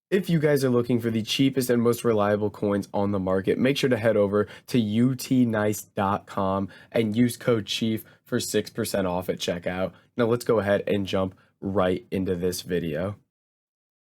If you guys are looking for the cheapest and most reliable coins on the market, make sure to head over to utnice.com and use code CHIEF for 6% off at checkout. Now let's go ahead and jump right into this video.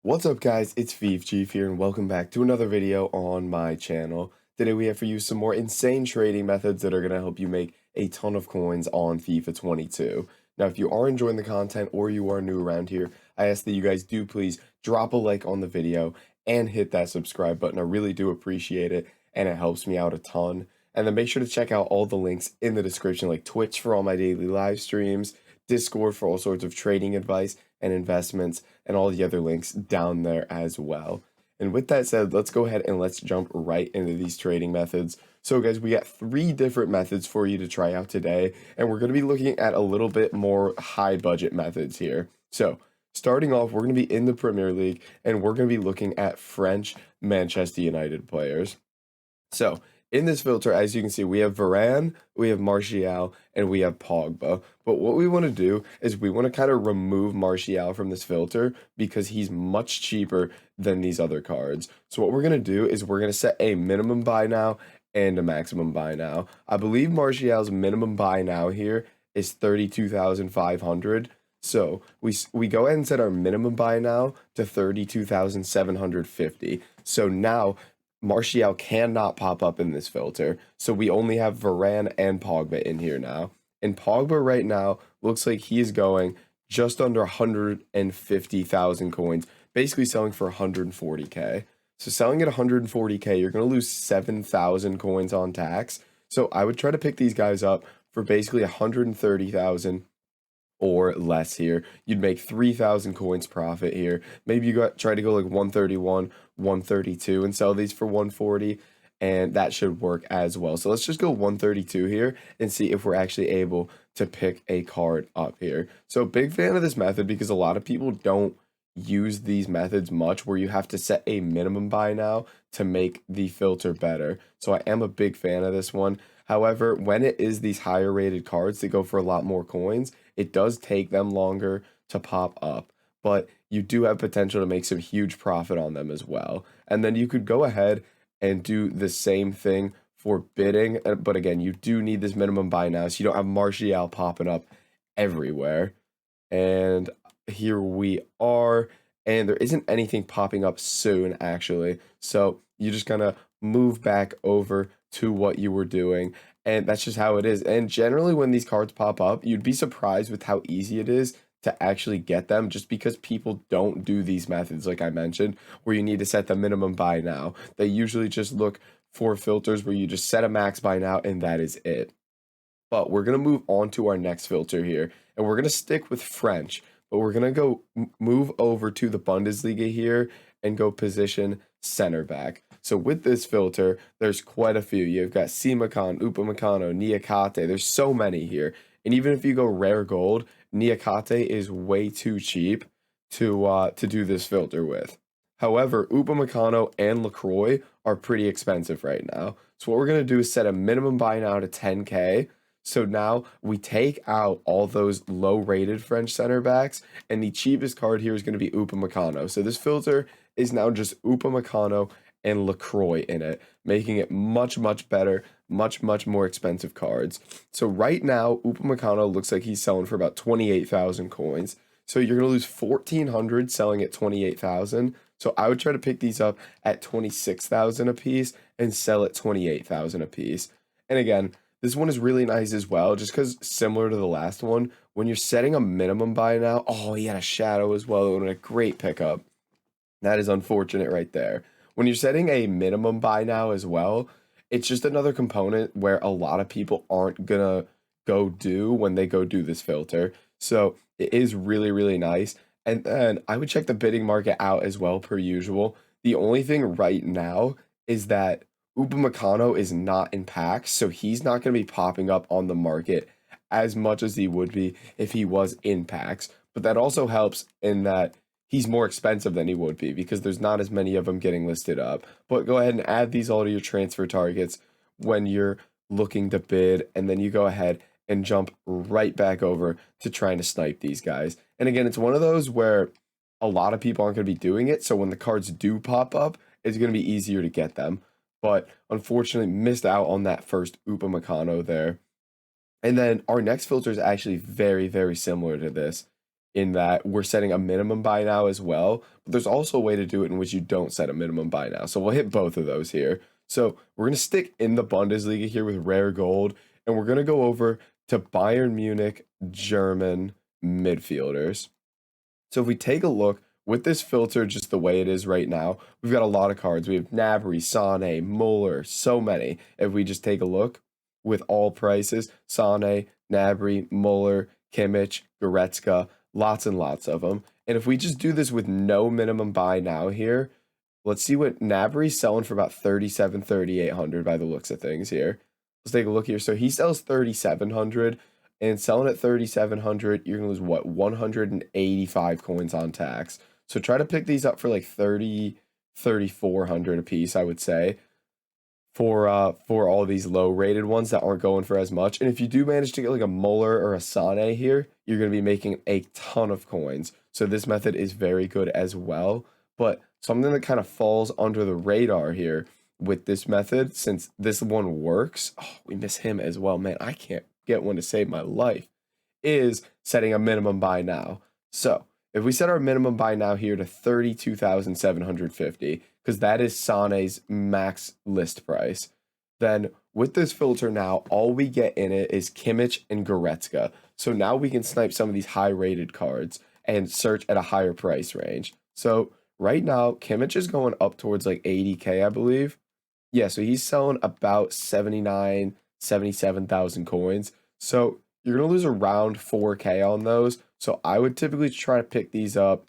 What's up guys, it's Fifa Chief here and welcome back to another video on my channel. Today we have for you some more insane trading methods that are going to help you make a ton of coins on FIFA 22. Now if you are enjoying the content or you are new around here, I ask that you guys do please drop a like on the video and hit that subscribe button. I really do appreciate it and it helps me out a ton. And then make sure to check out all the links in the description, like Twitch for all my daily live streams, Discord for all sorts of trading advice and investments, and all the other links down there as well. And with that said, let's go ahead and let's jump right into these trading methods. So guys, we got 3 different methods for you to try out today, and we're going to be looking at a little bit more high budget methods here. So starting off, we're going to be in the Premier League, and we're going to be looking at French Manchester United players. So in this filter, as you can see, we have Varane, we have Martial, and we have Pogba. But what we want to do is we want to kind of remove Martial from this filter because he's much cheaper than these other cards. So what we're going to do is we're going to set a minimum buy now and a maximum buy now. I believe Martial's minimum buy now here is 32,500. So we go ahead and set our minimum buy now to 32,750. So now Martial cannot pop up in this filter, so we only have Varane and Pogba in here now. And Pogba right now looks like he is going just under 150,000 coins, basically selling for 140k. So selling at 140k, you're going to lose 7,000 coins on tax. So I would try to pick these guys up for basically 130,000 or less here. You'd make 3,000 coins profit here. Maybe you try to go like 131, 132 and sell these for 140, and that should work as well. So let's just go 132 here and see if we're actually able to pick a card up here. So big fan of this method because a lot of people don't use these methods much, where you have to set a minimum buy now to make the filter better. So I am a big fan of this one. However, when it is these higher rated cards that go for a lot more coins, it does take them longer to pop up, but you do have potential to make some huge profit on them as well. And then you could go ahead and do the same thing for bidding, but again, you do need this minimum buy now, so you don't have Martial popping up everywhere. And here we are, and there isn't anything popping up soon actually, so you just kind of move back over to what you were doing, and that's just how it is. And generally when these cards pop up, you'd be surprised with how easy it is to actually get them, just because people don't do these methods like I mentioned, where you need to set the minimum buy now. They usually just look for filters where you just set a max buy now and that is it. But we're going to move on to our next filter here, and we're going to stick with French, but we're going to go move over to the Bundesliga here and go position center back. So with this filter, there's quite a few. You've got Simakan, Upamecano, Niakate. There's so many here. And even if you go rare gold, Niakate is way too cheap to do this filter with. However, Upamecano and LaCroix are pretty expensive right now. So what we're going to do is set a minimum buy now to 10k. So now we take out all those low-rated French center backs, and the cheapest card here is going to be Upamecano. So this filter is now just Upamecano and LaCroix in it, making it much, much better, much, much more expensive cards. So right now, Upamecano looks like he's selling for about 28,000 coins. So you're going to lose 1,400 selling at 28,000. So I would try to pick these up at 26,000 a piece and sell at 28,000 a piece. And again, this one is really nice as well, just because similar to the last one, when you're setting a minimum buy now, oh, he had a shadow as well, and a great pickup. That is unfortunate right there. When you're setting a minimum buy now as well, it's just another component where a lot of people aren't gonna go do when they go do this filter. So it is really, really nice. And then I would check the bidding market out as well per usual. The only thing right now is that Upamecano is not in packs, so he's not going to be popping up on the market as much as he would be if he was in packs. But that also helps in that he's more expensive than he would be because there's not as many of them getting listed up. But go ahead and add these all to your transfer targets when you're looking to bid, and then you go ahead and jump right back over to trying to snipe these guys. And again, it's one of those where a lot of people aren't going to be doing it. So when the cards do pop up, it's going to be easier to get them. But unfortunately, missed out on that first Upamecano there. And then our next filter is actually very, very similar to this in that we're setting a minimum buy now as well. But there's also a way to do it in which you don't set a minimum buy now. So we'll hit both of those here. So we're going to stick in the Bundesliga here with rare gold. And we're going to go over to Bayern Munich German midfielders. So if we take a look with this filter just the way it is right now, we've got a lot of cards. We have Gnabry, Sané, Muller, so many. If we just take a look with all prices, Sané, Gnabry, Muller, Kimmich, Goretzka, lots and lots of them. And if we just do this with no minimum buy now here, let's see what Gnabry's selling for about 3,800 by the looks of things here. Let's take a look here. So he sells 3,700 and selling at 3,700, you're going to lose what? 185 coins on tax. So try to pick these up for like 3,400 a piece, I would say, for all these low rated ones that aren't going for as much. And if you do manage to get like a Muller or a Sané here, you're going to be making a ton of coins. So this method is very good as well. But something that kind of falls under the radar here with this method, since this one works, oh, we miss him as well, man. I can't get one to save my life, is setting a minimum buy now. So if we set our minimum buy now here to 32,750, because that is Sané's max list price, then with this filter now, all we get in it is Kimmich and Goretzka. So now we can snipe some of these high rated cards and search at a higher price range. So right now, Kimmich is going up towards like 80K, I believe. Yeah, so he's selling about 77,000 coins. So you're going to lose around 4K on those. So I would typically try to pick these up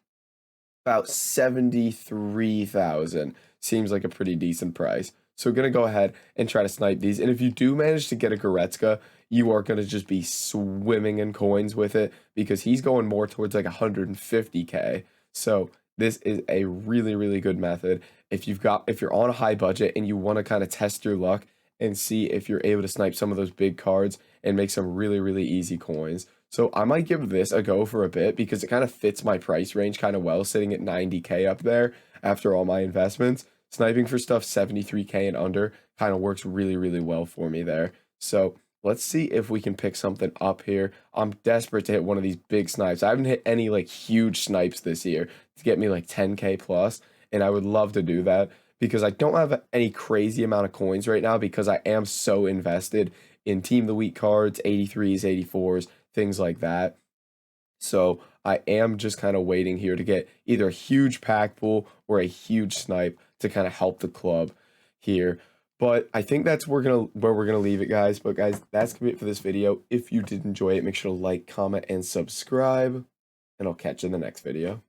about 73,000. Seems like a pretty decent price. So we're going to go ahead and try to snipe these. And if you do manage to get a Goretzka, you are going to just be swimming in coins with it because he's going more towards like 150K. So this is a really, really good method. If you're on a high budget and you want to kind of test your luck and see if you're able to snipe some of those big cards and make some really, really easy coins. So I might give this a go for a bit because it kind of fits my price range kind of well, sitting at 90K up there after all my investments. Sniping for stuff 73K and under kind of works really, really well for me there. So let's see if we can pick something up here. I'm desperate to hit one of these big snipes. I haven't hit any like huge snipes this year to get me like 10K plus, and I would love to do that because I don't have any crazy amount of coins right now because I am so invested in Team of the Week cards, 83s, 84s, things like that. So I am just kind of waiting here to get either a huge pack pull or a huge snipe to kind of help the club here. But I think that's where we're gonna leave it, guys. But guys, that's gonna be it for this video. If you did enjoy it, make sure to like, comment, and subscribe, and I'll catch you in the next video.